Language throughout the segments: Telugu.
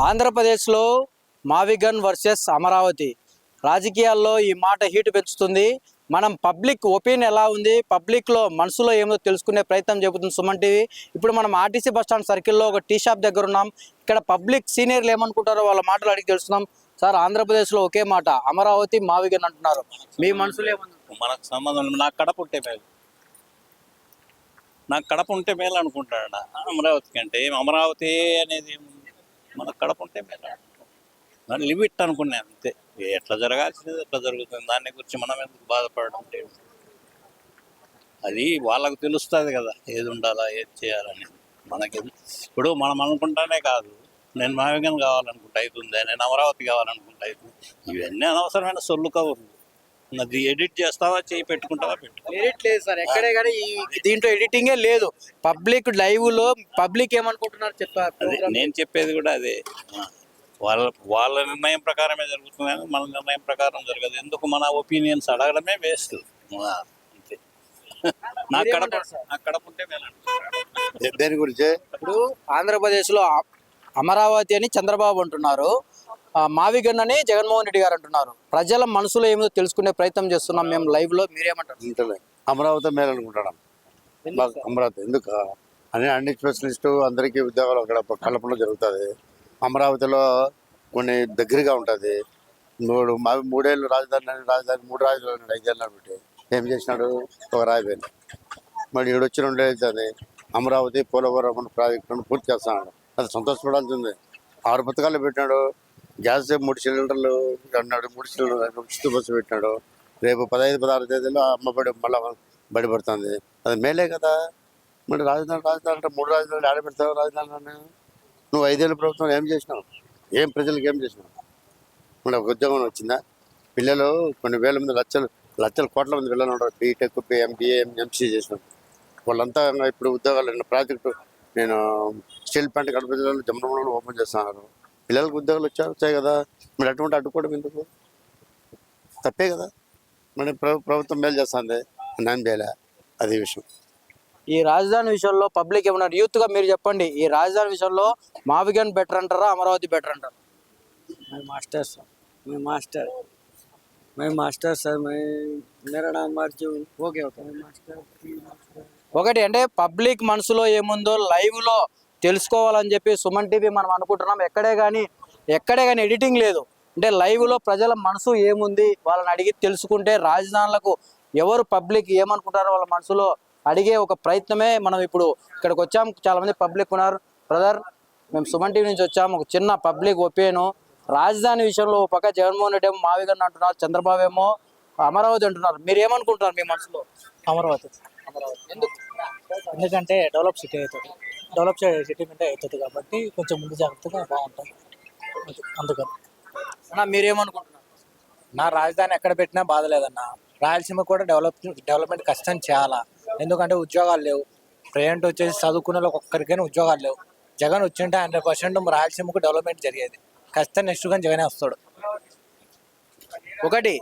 ఆంధ్రప్రదేశ్లో మావిగన్ వర్సెస్ అమరావతి రాజకీయాల్లో ఈ మాట హీట్ పెంచుతుంది. మనం పబ్లిక్ ఒపీనియన్ ఎలా ఉంది, పబ్లిక్లో మనసులో ఏమో తెలుసుకునే ప్రయత్నం చెబుతుంది సుమన్ టీవీ. ఇప్పుడు మనం ఆర్టీసీ బస్టాండ్ సర్కిల్లో ఒక టీ షాప్ దగ్గర ఉన్నాం. ఇక్కడ పబ్లిక్ సీనియర్లు ఏమనుకుంటారో వాళ్ళ మాటలు అడిగి తెలుస్తున్నాం. సార్, ఆంధ్రప్రదేశ్లో ఒకే మాట అమరావతి మావిగన్ అంటున్నారు. మీ మనసులో ఏమన్నా? మనకు సంబంధం లేదు. నాకు కడప ఉంటే మేలు, నాకు కడప ఉంటే మేలు అనుకుంటాడు. అమరావతి కంటే అమరావతి అనేది మనకు కడప ఉంటే మేలు, దాన్ని లిమిట్ అనుకున్నాను అంతే. ఎట్లా జరగాల్సింది ఎట్లా జరుగుతుంది, దాని గురించి మనం ఎందుకు బాధపడడం? అది వాళ్ళకు తెలుస్తుంది కదా, ఏది ఉండాలా ఏది చేయాలని. మనకి ఇప్పుడు మనం అనుకుంటానే కాదు, నేను మావిగన్ కావాలనుకుంటా అవుతుంది, నేను అమరావతి కావాలనుకుంటా అవుతుంది. ఇవన్నీ అనవసరమైన సొల్లు కవర్లు. అది ఎడిట్ చేస్తావా, చేయి పెట్టుకుంటావా, ఎడిట్ లేదు సార్ ఎక్కడే, కానీ దీంట్లో ఎడిటింగే లేదు. పబ్లిక్ లైవ్ లో పబ్లిక్ ఏమనుకుంటున్నారు చెప్పారు. నేను చెప్పేది కూడా అదే. వాళ్ళ నిర్ణయం ప్రకారమే జరుగుతుంది, కానీ మన నిర్ణయం ప్రకారం జరగదు. ఎందుకు మన ఒపీనియన్స్ అడగడమే వేస్ట్ అంతే. నాకు కడప ఉంటే దేని గురించి ఇప్పుడు ఆంధ్రప్రదేశ్ లో అమరావతి అని చంద్రబాబు అంటున్నారు, మావిగన్ అని జగన్మోహన్ రెడ్డి గారు అంటున్నారు. ప్రజల మనసులో ఏమిటో తెలుసుకునే ప్రయత్నం చేస్తున్నాం మేము లైవ్ లో. మీరేమంటారు? అమరావతి మేలు అనుకుంటాం. అమరావతి ఎందుకు అన్ని స్పెషలిస్టు అందరికీ ఉద్యోగాలు అక్కడ కల్పన జరుగుతుంది. అమరావతిలో కొన్ని దగ్గరగా ఉంటుంది. మూడేళ్ళు రాజధాని 3 రాజధానులు 5 ఏళ్ళు పెట్టి ఏం చేసినాడు? ఒక రాజధాని. మరి 7 వచ్చి 2 అవుతుంది. అమరావతి పోలవరం ప్రాజెక్టును పూర్తి చేస్తున్నాడు. అది సంతోషపడాల్సింది. 6 పథకాలు పెట్టినాడు. గ్యాస్ 3 సిలిండర్లు అన్నాడు, 3 సిలిండర్లు ఉచిత బస్సు పెట్టినాడు. రేపు 15, 16 తేదీలో అమ్మబడి మళ్ళీ బడిపడుతుంది. అది మేలే కదా. మరి రాజధాని అంటే 3 రాజధానులు ఆడ పెడతావు. రాజధాని నువ్వు 5 ఏళ్ళ ప్రభుత్వం ఏం చేసినావు? ఏం ప్రజలకు ఏం చేసినావు? మరి ఒక ఉద్యోగం వచ్చిందా? పిల్లలు కొన్ని వేల మంది, లక్షల కోట్ల మంది పిల్లలు ఉంటారు. బీటెక్, ఎంబీఏ, ఎంసీ చేసినాం. వాళ్ళంతా ఇప్పుడు ఉద్యోగాలు ప్రాజెక్టు నేను స్టీల్ ప్లాంట్ కడప జిల్లాలో జమ్మలో ఓపెన్ చేస్తున్నారు. పిల్లలకు ఉద్యోగాలు వచ్చాయి కదా. మరి అటువంటి అడ్డుకోవడం ఎందుకు? తప్పే కదా. మరి ప్రభుత్వం మేలు చేస్తుంది, నేను చేయలే. అది విషయం. ఈ రాజధాని విషయంలో పబ్లిక్ ఏమన్నారు? యూత్ గా మీరు చెప్పండి. ఈ రాజధాని విషయంలో మావిగన్ బెటర్ అంటారా, అమరావతి బెటర్ అంటారా? ఒకటి అంటే పబ్లిక్ మనసులో ఏముందో లైవ్ లో తెలుసుకోవాలని చెప్పి సుమన్ టీవీ మనం అనుకుంటున్నాం. ఎక్కడే కానీ ఎడిటింగ్ లేదు. అంటే లైవ్ లో ప్రజల మనసు ఏముంది వాళ్ళని అడిగి తెలుసుకుంటే రాజధానులకు ఎవరు పబ్లిక్ ఏమనుకుంటారో వాళ్ళ మనసులో అడిగే ఒక ప్రయత్నమే మనం ఇప్పుడు ఇక్కడికి వచ్చాం. చాలా మంది పబ్లిక్ ఉన్నారు. బ్రదర్, మేము సుమన్ టీవీ నుంచి వచ్చాము. ఒక చిన్న పబ్లిక్ ఒపీనియన్. రాజధాని విషయంలో పక్క జగన్మోహన్ రెడ్డి ఏమో మావిగన్ అంటున్నారు, చంద్రబాబు ఏమో అమరావతి అంటున్నారు. మీరు ఏమనుకుంటున్నారు మీ మనసులో? అమరావతి. ఎందుకంటే డెవలప్ సిటీ అవుతుంది, డెవలప్ సిటీ అంటే అవుతుంది కాబట్టి కొంచెం ముందు జాగ్రత్తగా బాగుంటుంది. అందుకని మీరేమనుకుంటున్నారు? నా రాజధాని ఎక్కడ పెట్టినా బాధ లేదన్న. రాయలసీమ కూడా డెవలప్మెంట్ ఖచ్చితంగా చేయాలా. ఎందుకంటే ఉద్యోగాలు లేవు. ప్రజెంట్ వచ్చేసి చదువుకున్న వాళ్ళకి ఒక్కరికైనా ఉద్యోగాలు లేవు. జగన్ వచ్చింటే 100% రాయలసీమకు డెవలప్మెంట్ జరిగేది. ఖచ్చితంగా నెక్స్ట్ కానీ జగనే వస్తాడు. ఒకటి,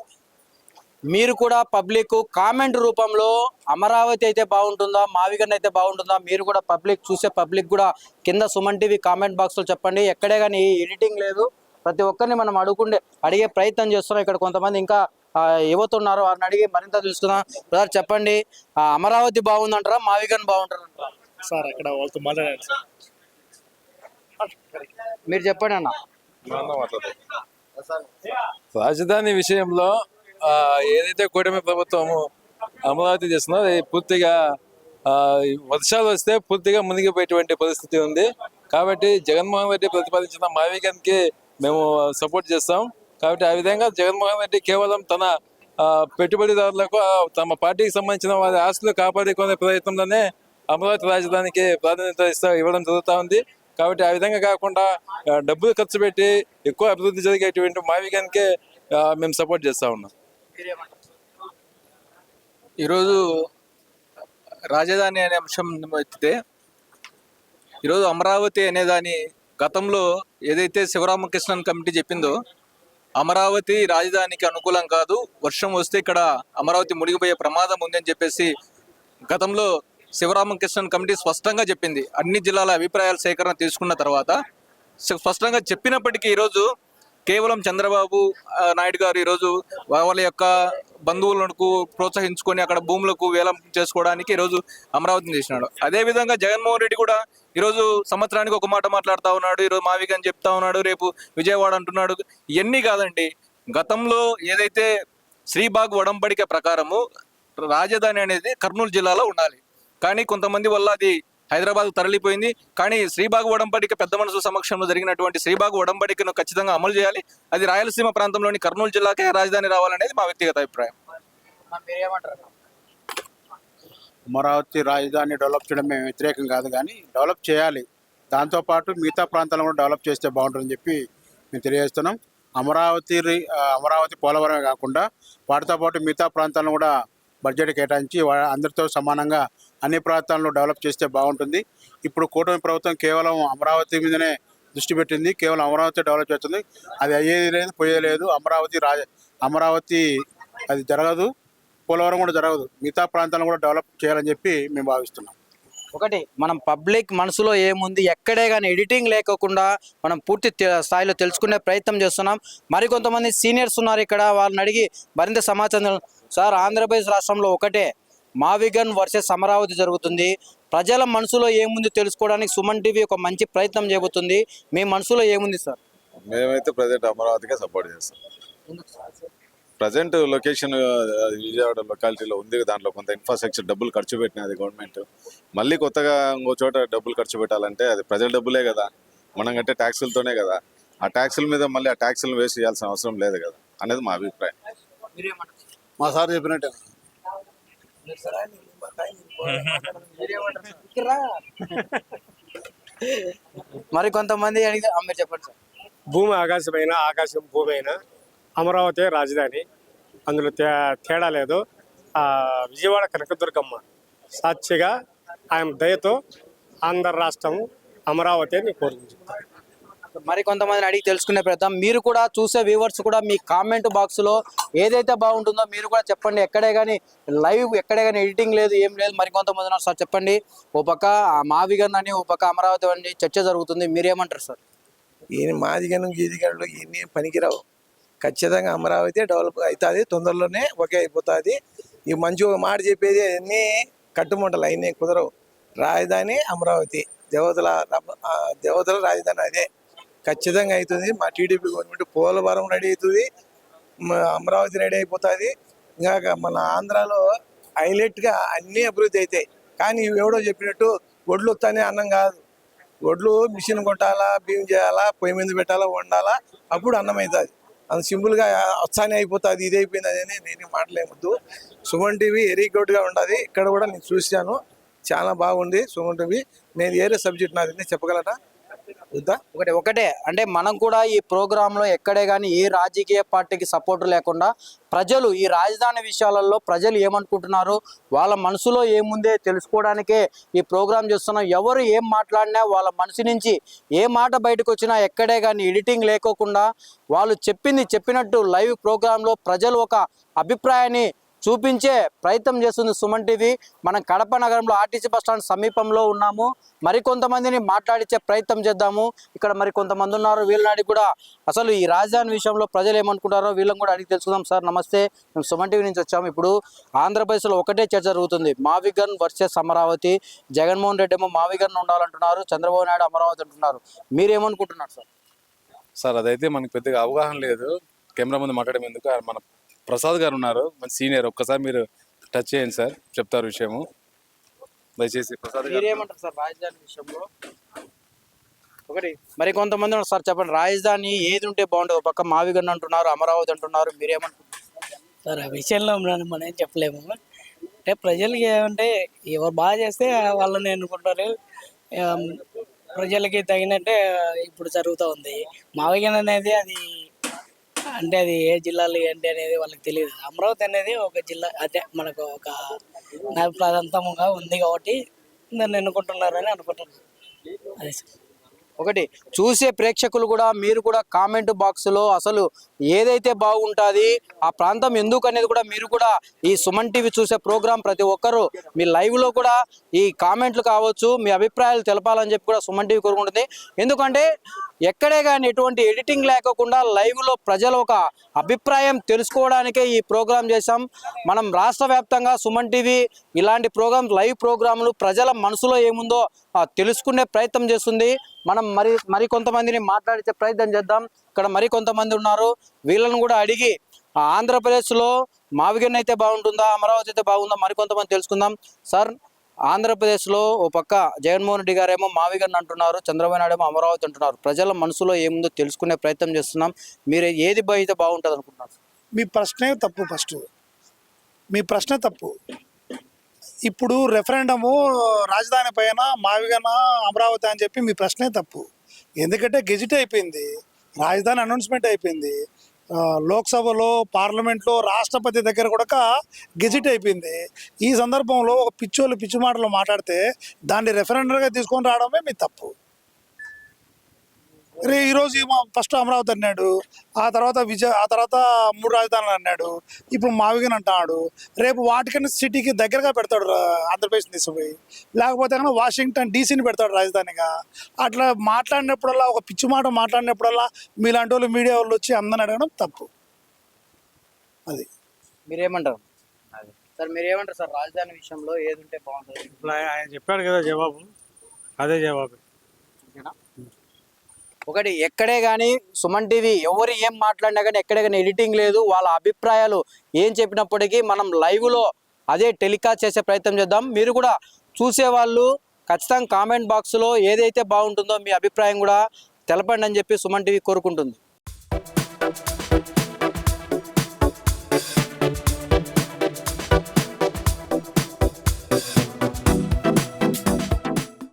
మీరు కూడా పబ్లిక్ కామెంట్ రూపంలో అమరావతి అయితే బాగుంటుందా, మావిగన్ అయితే బాగుంటుందా, మీరు కూడా పబ్లిక్ చూసే పబ్లిక్ కూడా కింద సుమన్ టీవీ కామెంట్ బాక్స్లో చెప్పండి. ఎక్కడే కానీ ఎడిటింగ్ లేదు. ప్రతి ఒక్కరిని మనం అడిగే ప్రయత్నం చేస్తున్నాం. ఇక్కడ కొంతమంది ఇంకా యువత ఉన్నారు, వారిని అడిగి మరింత తెలుసుకుందాం. బ్రదర్ చెప్పండి, అమరావతి బాగుందంటారా, మావిగన్ బాగుంటారంటారా? సార్ అక్కడ వాళ్ళతో మాట్లాడారు సార్. మీరు చెప్పండి అన్న. రాజధాని విషయంలో ఏదైతే కూటమి ప్రభుత్వము అమరావతి చేస్తుందో అది పూర్తిగా వర్షాలు వస్తే పూర్తిగా మునిగిపోయేటువంటి పరిస్థితి ఉంది. కాబట్టి జగన్మోహన్ రెడ్డి ప్రతిపాదించిన మావిగన్కి మేము సపోర్ట్ చేస్తాం. కాబట్టి ఆ విధంగా జగన్మోహన్ రెడ్డి కేవలం తన పెట్టుబడిదారులకు తమ పార్టీకి సంబంధించిన వారి ఆస్తులు కాపాడుకునే ప్రయత్నంలోనే అమరావతి రాజధానికి ప్రాధాన్యత ఇవ్వడం జరుగుతూ ఉంది. కాబట్టి ఆ విధంగా కాకుండా డబ్బులు ఖర్చు పెట్టి ఎక్కువ అభివృద్ధి జరిగేటువంటి మావిగన్కే మేము సపోర్ట్ చేస్తూ ఉన్నాం. ఈరోజు రాజధాని అనే అంశం ఎత్తితే, ఈరోజు అమరావతి అనేదాని గతంలో ఏదైతే శివరామకృష్ణన్ కమిటీ చెప్పిందో, అమరావతి రాజధానికి అనుకూలం కాదు, వర్షం వస్తే ఇక్కడ అమరావతి మునిగిపోయే ప్రమాదం ఉందని చెప్పేసి గతంలో శివరామకృష్ణన్ కమిటీ స్పష్టంగా చెప్పింది. అన్ని జిల్లాల అభిప్రాయాల సేకరణ తీసుకున్న తర్వాత స్పష్టంగా చెప్పినప్పటికీ ఈరోజు కేవలం చంద్రబాబు నాయుడు గారు ఈరోజు వాళ్ళ యొక్క బంధువులకు ప్రోత్సహించుకొని అక్కడ భూములకు వేలం చేసుకోవడానికి ఈరోజు అమరావతిని చేసినాడు. అదేవిధంగా జగన్మోహన్ రెడ్డి కూడా ఈరోజు సంవత్సరానికి ఒక మాట మాట్లాడుతూ ఉన్నాడు, ఈరోజు మావిగా అని చెప్తా ఉన్నాడు, రేపు విజయవాడ అంటున్నాడు. ఇవన్నీ కాదండి, గతంలో ఏదైతే శ్రీబాగ్ ఒడంబడిక ప్రకారము రాజధాని అనేది కర్నూలు జిల్లాలో ఉండాలి, కానీ కొంతమంది వల్ల అది హైదరాబాద్ తరలిపోయింది. కానీ శ్రీబాగ్ ఒడంబడిక పెద్ద మనసు సమక్షంలో జరిగినటువంటి శ్రీబాగ్ ఒడంబడికను ఖచ్చితంగా అమలు చేయాలి. అది రాయలసీమ ప్రాంతంలోని కర్నూలు జిల్లాకే రాజధాని రావాలనేది మా వ్యక్తిగత అభిప్రాయం. అమరావతి రాజధాని డెవలప్ చేయడం మేము వ్యతిరేకం కాదు, కానీ డెవలప్ చేయాలి. దాంతోపాటు మిగతా ప్రాంతాలను కూడా డెవలప్ చేస్తే బాగుంటుందని చెప్పి మేము తెలియజేస్తున్నాం. అమరావతి పోలవరమే కాకుండా వాటితో పాటు మిగతా ప్రాంతాలను కూడా బడ్జెట్ కేటాయించి అందరితో సమానంగా అన్ని ప్రాంతాలను డెవలప్ చేస్తే బాగుంటుంది. ఇప్పుడు కూటమి ప్రభుత్వం కేవలం అమరావతి మీదనే దృష్టి పెట్టింది, కేవలం అమరావతి డెవలప్ చేస్తుంది. అది అయ్యేది లేదు, పోయేది లేదు. అమరావతి అది జరగదు, పోలవరం కూడా జరగదు. మిగతా ప్రాంతాలను కూడా డెవలప్ చేయాలని చెప్పి మేము భావిస్తున్నాం. ఒకటి, మనం పబ్లిక్ మనసులో ఏముంది ఎక్కడే కానీ ఎడిటింగ్ లేకోకుండా మనం పూర్తి స్థాయిలో తెలుసుకునే ప్రయత్నం చేస్తున్నాం. మరికొంతమంది సీనియర్స్ ఉన్నారు ఇక్కడ, వాళ్ళని అడిగి మరింత సమాచారం. సార్, ఆంధ్రప్రదేశ్ రాష్ట్రంలో ఒకటే మావిగన్ వర్సెస్ అమరావతి జరుగుతుంది. ప్రజల మనసులో ఏముంది తెలుసుకోవడానికి సుమన్ టీవీ ఒక మంచి ప్రయత్నం చేయబోతుంది. మీ మనసులో ఏముంది సార్? మేమైతే ప్రజెంట్ అమరావతికే సపోర్ట్ చేస్తాం. ప్రజెంట్ లొకేషన్ విజయవాడ లొకాలిటీలో ఉంది, దాంట్లో కొంత ఇన్ఫ్రాస్ట్రక్చర్ డబ్బులు ఖర్చు పెట్టినది గవర్నమెంట్. మళ్ళీ కొత్తగా ఇంకో చోట డబ్బులు ఖర్చు పెట్టాలంటే అది ప్రజల డబ్బులే కదా, మనం కట్టే ట్యాక్సులతోనే కదా. ఆ ట్యాక్సుల మీద మళ్ళీ ఆ ట్యాక్సులను వేస్ట్ చేయాల్సిన అవసరం లేదు కదా అనేది మా అభిప్రాయం. మా సార్ చెప్పినట్టే. మరి కొంతమంది అడిగి మీరు చెప్పండి సార్. భూమి ఆకాశమైన, ఆకాశం భూమి అయినా అమరావతి రాజధాని, అందులో తేడా లేదు. విజయవాడ కనకదుర్గమ్మ సాక్షిగా ఆయన దయతో ఆంధ్ర రాష్ట్రం అమరావతి అని కోరుకుంటున్నాను. మరి కొంతమందిని అడిగి తెలుసుకునే ప్రయత్నం. మీరు కూడా చూసే వ్యూవర్స్ కూడా మీ కామెంట్ బాక్స్లో ఏదైతే బాగుంటుందో మీరు కూడా చెప్పండి. ఎక్కడే కానీ లైవ్, ఎక్కడే కానీ ఎడిటింగ్ లేదు, ఏం లేదు. మరి కొంతమంది ఉన్నారు సార్, చెప్పండి. ఓ పక్క మావిగన్ అని, ఓ పక్క అమరావతి అని చర్చ జరుగుతుంది, మీరేమంటారు సార్? ఈయన మాదిగను గీదిగనులు ఇవన్నీ పనికిరావు. ఖచ్చితంగా అమరావతి డెవలప్ అవుతుంది, తొందరలోనే ఒకే అయిపోతుంది. ఈ మంచి ఒక మాట చెప్పేది అన్నీ కట్టుమంటలు అయినాయి, కుదరవు. రాజధాని అమరావతి, దేవతల రాజధాని అదే ఖచ్చితంగా అవుతుంది. మా టీడీపీ గవర్నమెంట్ పోలవరం రెడీ అవుతుంది, అమరావతి రెడీ అయిపోతుంది. ఇంకా మన ఆంధ్రాలో హైలైట్గా అన్నీ అభివృద్ధి అవుతాయి. కానీ ఎవడో చెప్పినట్టు ఒడ్లు వస్తానే అన్నం కాదు. ఒడ్లు మిషన్ కొట్టాలా, బియ్యం చేయాలా, పొయ్యి మీద పెట్టాలా, వండాలా, అప్పుడు అన్నం అవుతుంది. అంత సింపుల్గా వస్తానే అయిపోతుంది, ఇది అయిపోయింది అని నేను మాట్లాడవద్దు. సుమన్ టీవీ వెరీ గుడ్గా ఉండదు. ఇక్కడ కూడా నేను చూశాను, చాలా బాగుంది సుమన్ టీవీ. నేను ఏరే సబ్జెక్ట్ నాది చెప్పగలరా? ఒకటే అంటే మనం కూడా ఈ ప్రోగ్రాంలో ఎక్కడే కానీ ఏ రాజకీయ పార్టీకి సపోర్ట్ లేకుండా ప్రజలు ఈ రాజధాని విషయాలలో ప్రజలు ఏమనుకుంటున్నారు, వాళ్ళ మనసులో ఏముందే తెలుసుకోవడానికే ఈ ప్రోగ్రాం చేస్తున్నాం. ఎవరు ఏం మాట్లాడినా వాళ్ళ మనసు నుంచి ఏ మాట బయటకు వచ్చినా ఎక్కడే కానీ ఎడిటింగ్ లేకోకుండా వాళ్ళు చెప్పినట్టు లైవ్ ప్రోగ్రాంలో ప్రజలు ఒక అభిప్రాయాన్ని చూపించే ప్రయత్నం చేస్తుంది సుమన్ టీవీ. మనం కడప నగరంలో ఆర్టీసీ బస్ స్టాండ్ సమీపంలో ఉన్నాము. మరికొంతమందిని మాట్లాడించే ప్రయత్నం చేద్దాము. ఇక్కడ మరి కొంతమంది ఉన్నారు, వీళ్ళని అడిగి కూడా అసలు ఈ రాజధాని విషయంలో ప్రజలు ఏమనుకుంటారో వీళ్ళని కూడా అడిగి తెలుసుకుందాం. సార్ నమస్తే, మేము సుమన్ టీవీ నుంచి వచ్చాము. ఇప్పుడు ఆంధ్రప్రదేశ్లో ఒకటే చర్చ జరుగుతుంది, మావిగన్ వర్సెస్ అమరావతి. జగన్మోహన్ రెడ్డి ఏమో మావిగన్ ఉండాలంటున్నారు, చంద్రబాబు నాయుడు అమరావతి అంటున్నారు. మీరేమనుకుంటున్నారు సార్? సార్ అదైతే మనకు పెద్దగా అవగాహన లేదు, కెమెరా ముందు మాట్లాడడం ఎందుకు. మన ప్రసాద్ గారు ఉన్నారు, మంచి సీనియర్, ఒక్కసారి మీరు టచ్ చేయండి సార్, చెప్తారు విషయము దయచేసి. ప్రసాద్ గారు మీరేమంటారు సార్ రాజధాని విషయంలో? ఒకటి, మరి కొంతమంది ఉన్నారు సార్, చెప్పండి. రాజధాని ఏది ఉంటే బాగుంటుంది? పక్క మావిగన్ అంటున్నారు, అమరావతి అంటున్నారు, మీరేమంటున్నారు సార్? ఆ విషయంలో మనం ఏం చెప్పలేము. అంటే ప్రజలకి ఏమంటే ఎవరు బాగా చేస్తే వాళ్ళని అనుకుంటారు. ప్రజలకి తగినట్టే ఇప్పుడు జరుగుతూ ఉంది. మావిగన్ అనేది అది అంటే అది ఏ జిల్లాలో ఏంటి అనేది వాళ్ళకి తెలియదు. అమరావతి అనేది ఒక జిల్లా, అంటే మనకు ఒక ప్రాంతంగా ఉంది కాబట్టి దాన్ని ఎన్నుకుంటున్నారని అనుకుంటున్నాను. అదే సార్. ఒకటి చూసే ప్రేక్షకులు కూడా మీరు కూడా కామెంట్ బాక్స్లో అసలు ఏదైతే బాగుంటుంది ఆ ప్రాంతం ఎందుకు అనేది కూడా మీరు కూడా ఈ సుమన్ టీవీ చూసే ప్రోగ్రాం ప్రతి ఒక్కరు మీ లైవ్లో కూడా ఈ కామెంట్లు కావచ్చు మీ అభిప్రాయాలు తెలపాలని చెప్పి కూడా సుమన్ టీవీ కోరుకుంటుంది. ఎందుకంటే ఎక్కడే కానీ ఎటువంటి ఎడిటింగ్ లేకుండా లైవ్లో ప్రజల ఒక అభిప్రాయం తెలుసుకోవడానికే ఈ ప్రోగ్రాం చేశాం. మనం రాష్ట్ర వ్యాప్తంగా సుమన్ టీవీ ఇలాంటి ప్రోగ్రామ్ లైవ్ ప్రోగ్రాంలు ప్రజల మనసులో ఏముందో తెలుసుకునే ప్రయత్నం చేస్తుంది. మనం మరి కొంతమందిని మాట్లాడించే ప్రయత్నం చేద్దాం. ఇక్కడ మరి కొంతమంది ఉన్నారు, వీళ్ళని కూడా అడిగి ఆంధ్రప్రదేశ్లో మావిగన్ అయితే బాగుంటుందా అమరావతి అయితే బాగుందా మరికొంతమంది తెలుసుకుందాం. సార్, ఆంధ్రప్రదేశ్లో ఓ పక్క జగన్మోహన్ రెడ్డి గారేమో మావిగన్ అంటున్నారు, చంద్రబాబు నాయుడు ఏమో అమరావతి అంటున్నారు. ప్రజల మనసులో ఏముందో తెలుసుకునే ప్రయత్నం చేస్తున్నాం. మీరు ఏది అయితే బాగుంటుంది అనుకుంటున్నారు? మీ ప్రశ్నే తప్పు. ఫస్ట్ మీ ప్రశ్న తప్పు. ఇప్పుడు రెఫరెండము రాజధాని పైన మావిగన అమరావతి అని చెప్పి మీ ప్రశ్నే తప్పు. ఎందుకంటే గెజిట్ అయిపోయింది, రాజధాని అనౌన్స్మెంట్ అయిపోయింది, లోక్సభలో పార్లమెంట్లో రాష్ట్రపతి దగ్గర కూడా గెజిట్ అయిపోయింది. ఈ సందర్భంలో ఒక పిచ్చి మాటలు మాట్లాడితే దాన్ని రెఫరెండర్గా తీసుకొని రావడమే మీ తప్పు. ఈరోజు ఫస్ట్ అమరావతి అన్నాడు, ఆ తర్వాత ఆ తర్వాత 3 రాజధానులు అన్నాడు, ఇప్పుడు మావిగన్ అంటున్నాడు. రేపు వాటికన్ సిటీకి దగ్గరగా పెడతాడు ఆంధ్రప్రదేశ్ తీసుకుపోయి, లేకపోతే కన్నా వాషింగ్టన్ డీసీని పెడతాడు రాజధానిగా. అట్లా మాట్లాడినప్పుడల్లా ఒక పిచ్చి మాట మాట్లాడినప్పుడల్లా మీలాంటి వాళ్ళు మీడియా వాళ్ళు వచ్చి అందరిని అడగడం తప్పు. అది మీరేమంటారు సార్? మీరేమంటారు సార్ రాజధాని విషయంలో ఏది ఉంటే బాగుంటుంది? ఆయన చెప్పాడు కదా జవాబు, అదే జవాబు. ఒకటి ఎక్కడే కానీ సుమన్ టీవీ ఎవరు ఏం మాట్లాడినా కానీ ఎక్కడే కానీ ఎడిటింగ్ లేదు. వాళ్ళ అభిప్రాయాలు ఏం చెప్పినప్పటికీ మనం లైవ్లో అదే టెలికాస్ట్ చేసే ప్రయత్నం చేద్దాం. మీరు కూడా చూసేవాళ్ళు ఖచ్చితంగా కామెంట్ బాక్స్లో ఏదైతే బాగుంటుందో మీ అభిప్రాయం కూడా తెలపండి అని చెప్పి సుమన్ టీవీ కోరుకుంటుంది.